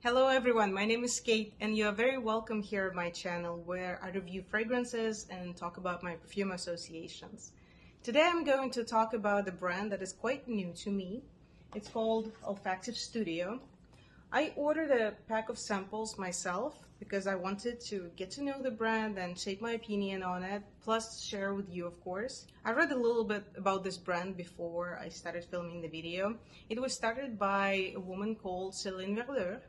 Hello everyone, my name is Kate and you are very welcome here at my channel where I review fragrances and talk about my perfume associations. Today I'm going to talk about a brand that is quite new to me. It's called Olfactive Studio. I ordered a pack of samples myself because I wanted to get to know the brand and shape my opinion on it, plus share with you, of course. I read a little bit about this brand before I started filming the video. It was started by a woman called Céline Verleur,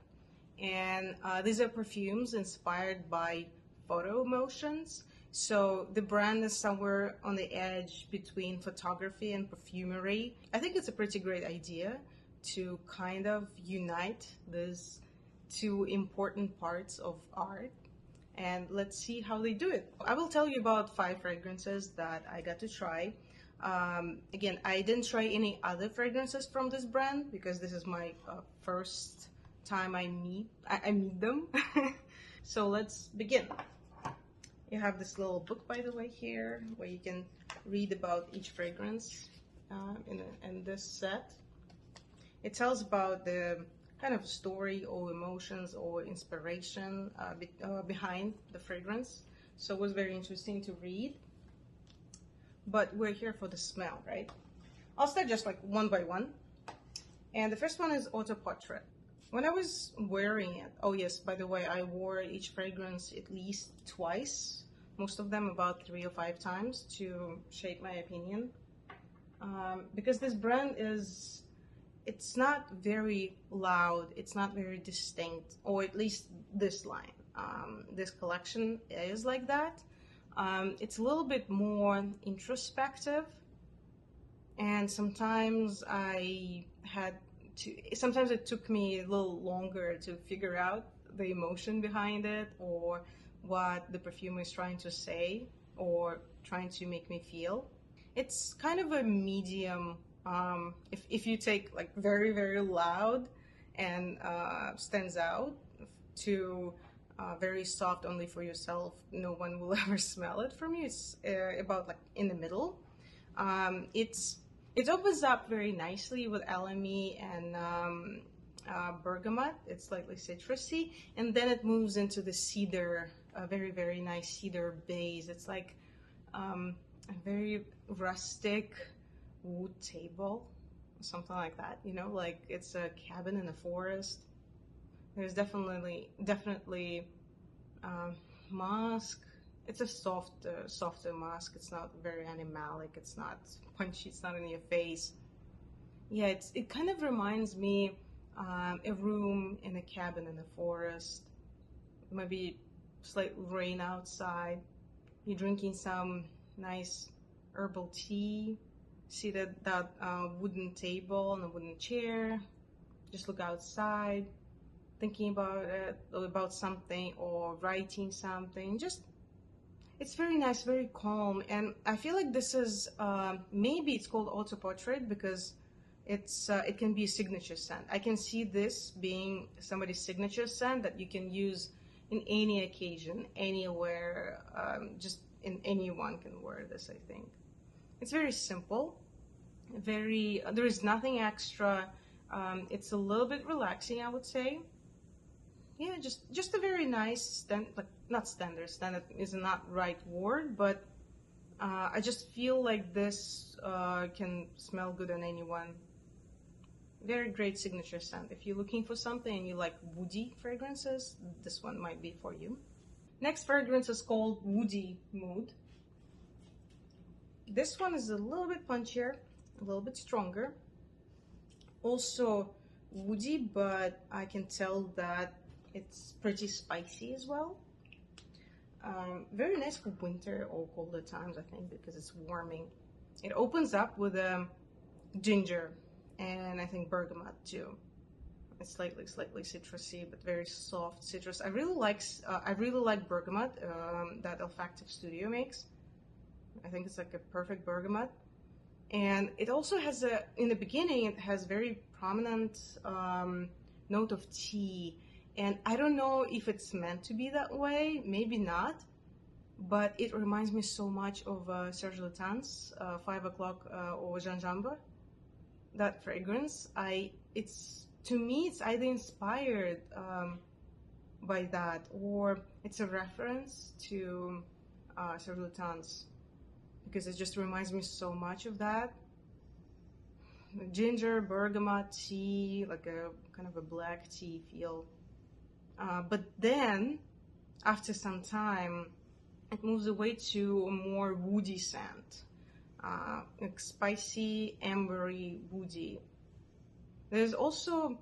and these are perfumes inspired by photo emotions. So the brand is somewhere on the edge between photography and perfumery. I think it's a pretty great idea to kind of unite these two important parts of art, and let's see how they do it. I will tell you about 5 fragrances that I got to try. Again, I didn't try any other fragrances from this brand because this is my first time I meet them. So let's begin. You have this little book, by the way, here where you can read about each fragrance in this set. It tells about the kind of story or emotions or inspiration behind the fragrance. So it was very interesting to read. But we're here for the smell, right? I'll start just like one by one. And the first one is Autoportrait. When I was wearing it, oh yes, by the way, I wore each fragrance at least twice, most of them about 3 or 5 times to shape my opinion. Because this brand it's not very loud, it's not very distinct, or at least this line. This collection is like that. It's a little bit more introspective, and sometimes sometimes it took me a little longer to figure out the emotion behind it or what the perfumer is trying to say or trying to make me feel. It's kind of a medium. If you take like very, very loud and stands out to very soft only for yourself, no one will ever smell it from you. It's about like in the middle. It opens up very nicely with alamy and bergamot. It's slightly citrusy, and then it moves into the cedar, a very, very nice cedar base. It's like a very rustic wood table, something like that, you know, like it's a cabin in the forest. There's definitely musk. It's a softer musk. It's not very animalic. It's not punchy. It's not in your face. Yeah, it kind of reminds me a room in a cabin in the forest. Maybe slight rain outside. You're drinking some nice herbal tea. Seated at that wooden table on a wooden chair. Just look outside, thinking about it, or about something, or writing something. It's very nice, very calm, and I feel like this is maybe it's called Autoportrait because it can be a signature scent. I can see this being somebody's signature scent that you can use in any occasion, anywhere. Just anyone can wear this. I think it's very simple. There is nothing extra. It's a little bit relaxing, I would say. Yeah, just a very nice not standard. Standard is not right word, but I just feel like this can smell good on anyone. Very great signature scent. If you're looking for something and you like woody fragrances, this one might be for you. Next fragrance is called Woody Mood. This one is a little bit punchier, a little bit stronger. Also woody, but I can tell that it's pretty spicy as well. Very nice for winter or colder times, I think, because it's warming. It opens up with ginger and I think bergamot too. It's slightly citrusy, but very soft citrus. I really like bergamot that Olfactive Studio makes. I think it's like a perfect bergamot. And it also has in the beginning, it has very prominent note of tea. And I don't know if it's meant to be that way, maybe not, but it reminds me so much of Serge Lutens' 5 o'clock or Gingembre. That fragrance, it's to me, it's either inspired by that, or it's a reference to Sarlutans, because it just reminds me so much of that. Ginger, bergamot tea, like a kind of a black tea feel. But then, after some time, it moves away to a more woody scent, like spicy, ambery, woody. There's also,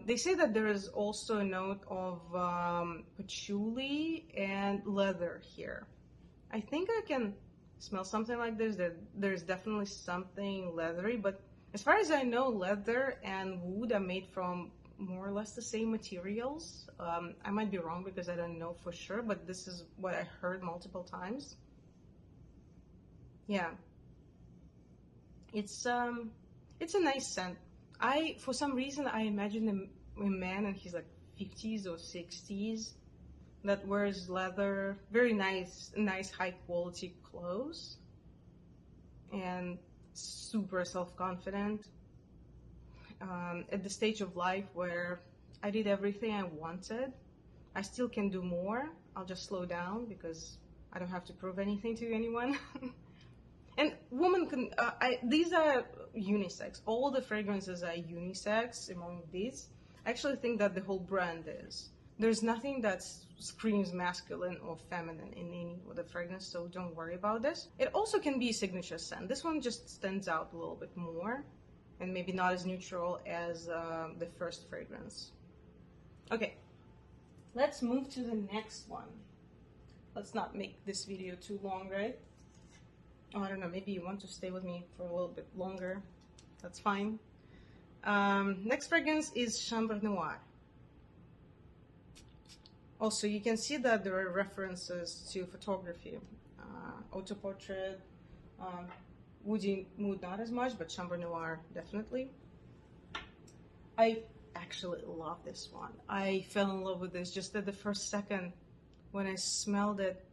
they say that there is also a note of patchouli and leather here. I think I can smell something like this. There's definitely something leathery, but as far as I know, leather and wood are made from more or less the same materials. I might be wrong because I don't know for sure, but this is what I heard multiple times. Yeah, it's a nice scent. For some reason, I imagine a man in his like 50s or 60s that wears leather, very nice high quality clothes, and super self-confident, at the stage of life where I did everything I wanted. I still can do more. I'll just slow down because I don't have to prove anything to anyone. And women can, these are unisex. All the fragrances are unisex among these. I actually think that the whole brand is. There's nothing that screams masculine or feminine in any of the fragrance, so don't worry about this. It also can be a signature scent. This one just stands out a little bit more, and maybe not as neutral as the first fragrance. Okay, let's move to the next one. Let's not make this video too long, right? Oh, I don't know, maybe you want to stay with me for a little bit longer. That's fine. Next fragrance is Chambre Noire. Also, you can see that there are references to photography. Autoportrait, woody mood not as much, but Chambre Noire definitely. I actually love this one. I fell in love with this just at the first second when I smelled it.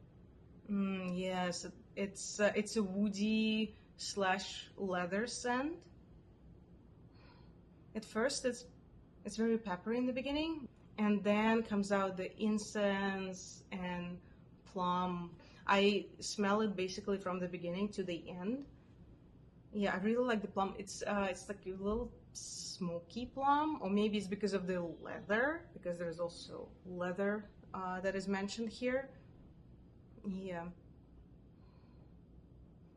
Yes, it's a woody / leather scent. At first, it's very peppery in the beginning, and then comes out the incense and plum. I smell it basically from the beginning to the end. Yeah, I really like the plum. It's like a little smoky plum, or maybe it's because of the leather, because there's also leather that is mentioned here.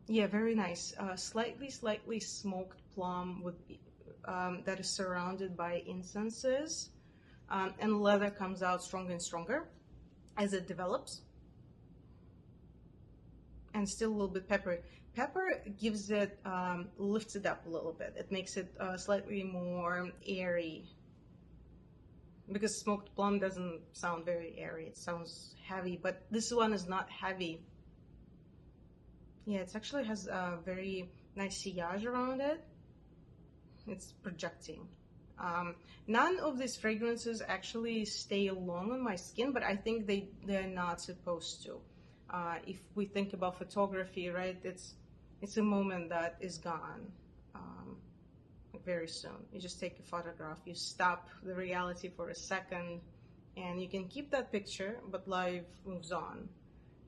Yeah, very nice. Slightly smoked plum with that is surrounded by incenses, and leather comes out stronger and stronger as it develops, and still a little bit peppery. Pepper gives it, lifts it up a little bit. It makes it slightly more airy, because smoked plum doesn't sound very airy. It sounds heavy, but this one is not heavy. Yeah, it actually has a very nice sillage around it. It's projecting. None of these fragrances actually stay long on my skin, but I think they're not supposed to. If we think about photography, right, it's a moment that is gone very soon. You just take a photograph, you stop the reality for a second, and you can keep that picture, but life moves on.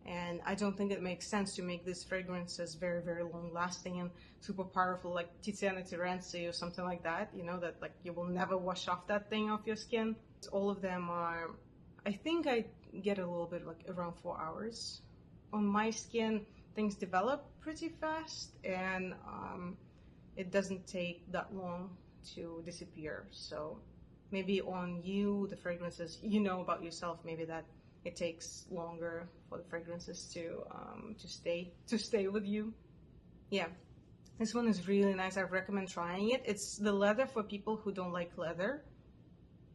And I don't think it makes sense to make these fragrances very, very long lasting and super powerful, like Tiziana Terenzi or something like that, you know, that like you will never wash off that thing off your skin. All of them are, I think I get a little bit like around 4 hours. On my skin, things develop pretty fast, and it doesn't take that long to disappear. So maybe on you, the fragrances, you know about yourself, maybe that it takes longer for the fragrances to stay with you. Yeah, this one is really nice. I recommend trying it. It's the leather for people who don't like leather,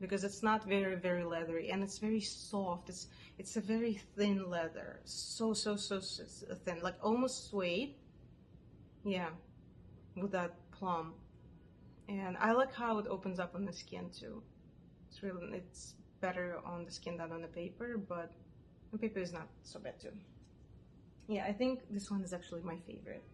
because it's not very, very leathery, and it's very soft. It's a very thin leather, so thin, like almost suede. Yeah, with that plum, and I like how it opens up on the skin too. It's better on the skin than on the paper, but the paper is not so bad too. Yeah, I think this one is actually my favorite.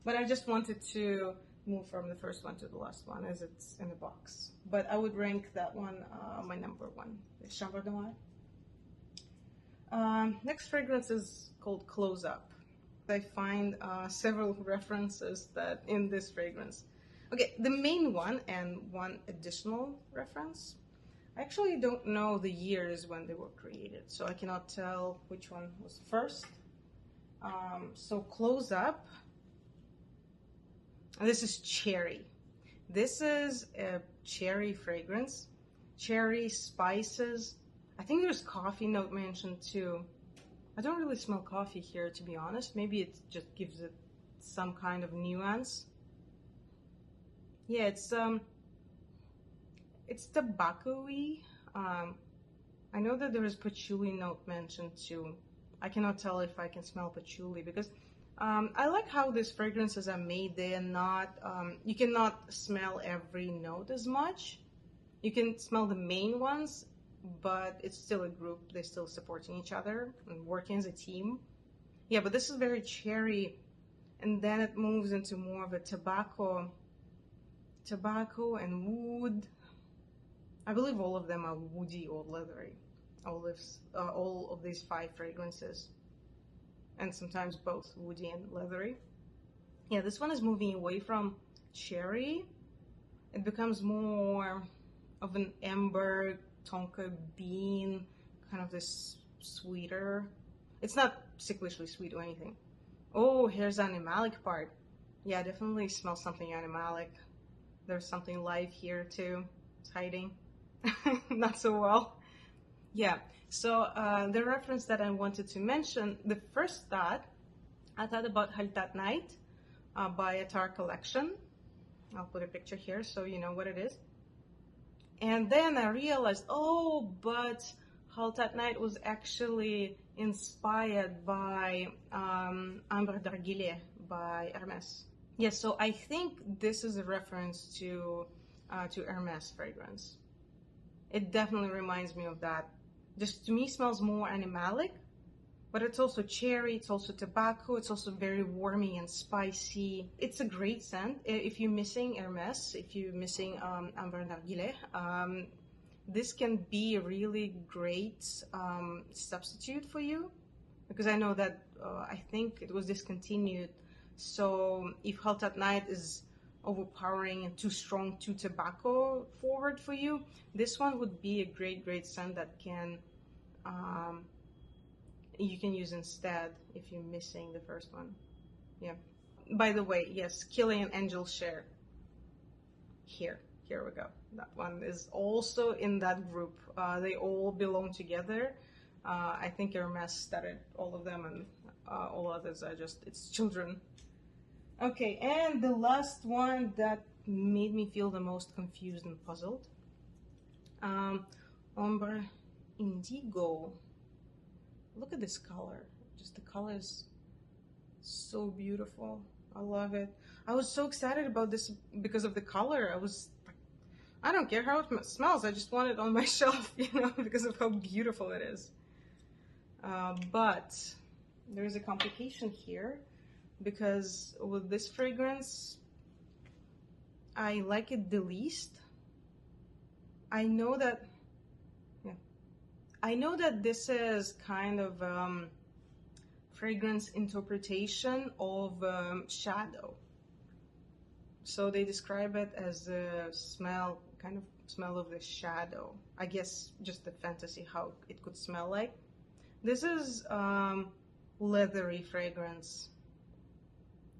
But I just wanted to move from the first one to the last one as it's in the box. But I would rank that one my number one, the Chambre Noire. Next fragrance is called Close Up. I find several references that in this fragrance. Okay, the main one and one additional reference. I actually don't know the years when they were created, so I cannot tell which one was first. So Close Up. This is cherry. This is a cherry fragrance. Cherry, spices. I think there's coffee note mentioned too. I don't really smell coffee here, to be honest. Maybe it just gives it some kind of nuance. Yeah, it's tobacco-y. I know that there is patchouli note mentioned too. I cannot tell if I can smell patchouli because I like how these fragrances are made. They are not, you cannot smell every note as much. You can smell the main ones, but it's still a group. They're still supporting each other and working as a team. Yeah, but this is very cherry, and then it moves into more of a tobacco and wood. I believe all of them are woody or leathery. All of these 5 fragrances, and sometimes both woody and leathery. Yeah, this one is moving away from cherry. It becomes more of an amber, tonka bean, kind of this sweeter. It's not sickishly sweet or anything. Oh, here's the animalic part. Yeah, definitely smells something animalic. There's something live here too. It's hiding. Not so well. Yeah, so the reference that I wanted to mention, the first thought, I thought about Haltat Night by Attar Collection. I'll put a picture here so you know what it is. And then I realized, oh, but Haltat Night was actually inspired by Ambre d'Argile by Hermes. Yes, so I think this is a reference to Hermes fragrance. It definitely reminds me of that. Just to me smells more animalic, but it's also cherry, it's also tobacco, it's also very warming and spicy. It's a great scent. If you're missing Hermes, if you're missing Ambre d'Argile, this can be a really great substitute for you, because I know that I think it was discontinued. So if Haltat Night is overpowering and too strong, too tobacco forward for you, this one would be a great scent that can you can use instead if you're missing the first one. Yeah. By the way, yes, Killian Angel Share. Here we go. That one is also in that group. They all belong together. I think Hermes started all of them, and all others are just its children. Okay, and the last one that made me feel the most confused and puzzled. Ombre Indigo. Look at this color. Just the color is so beautiful. I love it. I was so excited about this because of the color. I don't care how it smells. I just want it on my shelf, because of how beautiful it is. But there is a complication here, because with this fragrance, I like it the least. I know that this is kind of fragrance interpretation of shadow. So they describe it as a kind of smell of the shadow. I guess just the fantasy how it could smell like. This is leathery fragrance.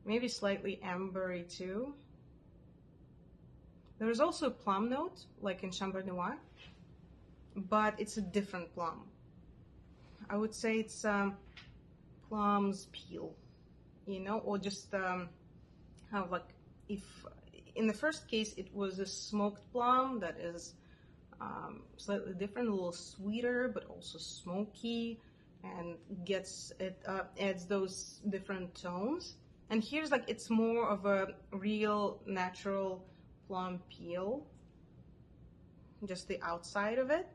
Maybe slightly ambery too. There is also a plum note, like in Chambre Noire, but it's a different plum. I would say it's plum's peel, or just how, like, if in the first case it was a smoked plum that is slightly different, a little sweeter, but also smoky, and adds those different tones. And here's like it's more of a real natural plum peel, just the outside of it.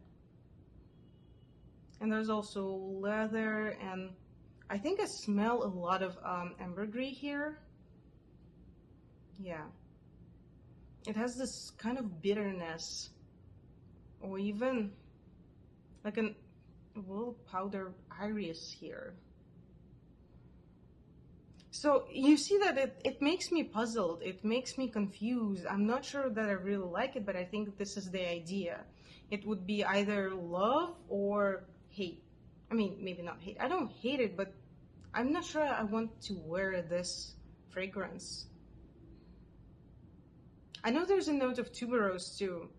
And there's also leather, and I think I smell a lot of ambergris here. Yeah, It has this kind of bitterness, or even like a little powder iris here. So you see that it makes me puzzled, it makes me confused. I'm not sure that I really like it, but I think this is the idea. It would be either love or hate. I mean, maybe not hate. I don't hate it, but I'm not sure I want to wear this fragrance. I know there's a note of tuberose too.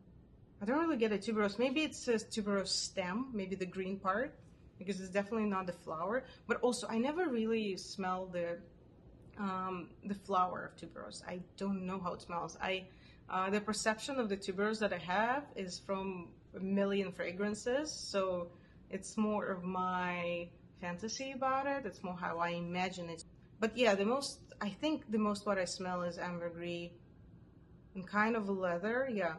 I don't really get a tuberose. Maybe it's a tuberose stem, maybe the green part, because it's definitely not the flower. But also, I never really smell the flower of tuberose. I don't know how it smells. The perception of the tuberose that I have is from a million fragrances, so it's more of my fantasy about it. It's more how I imagine it. But yeah, I think the most what I smell is ambergris and kind of leather. Yeah,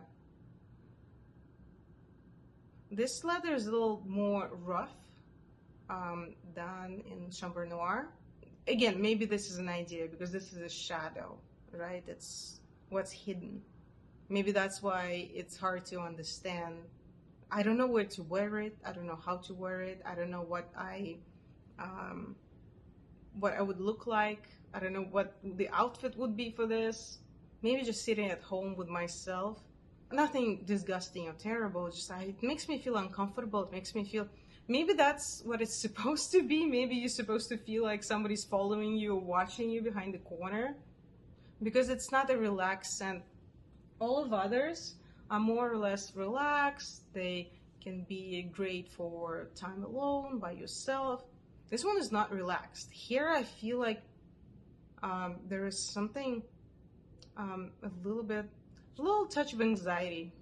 this leather is a little more rough than in Chambre Noire. Again, maybe this is an idea because this is a shadow, right? It's what's hidden. Maybe that's why it's hard to understand. I don't know where to wear it. I don't know how to wear it. I don't know what I would look like. I don't know what the outfit would be for this. Maybe just sitting at home with myself. Nothing disgusting or terrible. Just it makes me feel uncomfortable. It makes me feel. Maybe that's what it's supposed to be. Maybe you're supposed to feel like somebody's following you or watching you behind the corner, because it's not a relaxed scent. All of others are more or less relaxed. They can be great for time alone, by yourself. This one is not relaxed. Here I feel like there is something, a little touch of anxiety.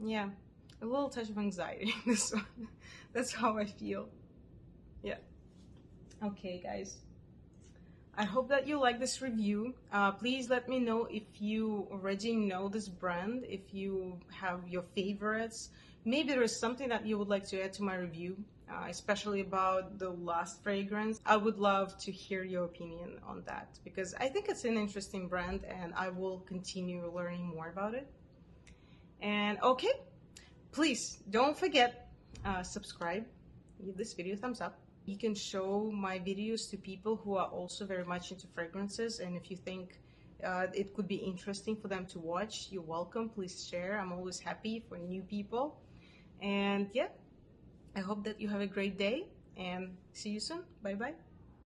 Yeah, a little touch of anxiety. This one, that's how I feel. Yeah. Okay, guys. I hope that you like this review. Please let me know if you already know this brand, if you have your favorites. Maybe there is something that you would like to add to my review, especially about the last fragrance. I would love to hear your opinion on that because I think it's an interesting brand and I will continue learning more about it. And okay, please don't forget, subscribe, give this video a thumbs up. You can show my videos to people who are also very much into fragrances, and if you think it could be interesting for them to watch, you're welcome. Please share. I'm always happy for new people. And yeah, I hope that you have a great day and see you soon. Bye bye.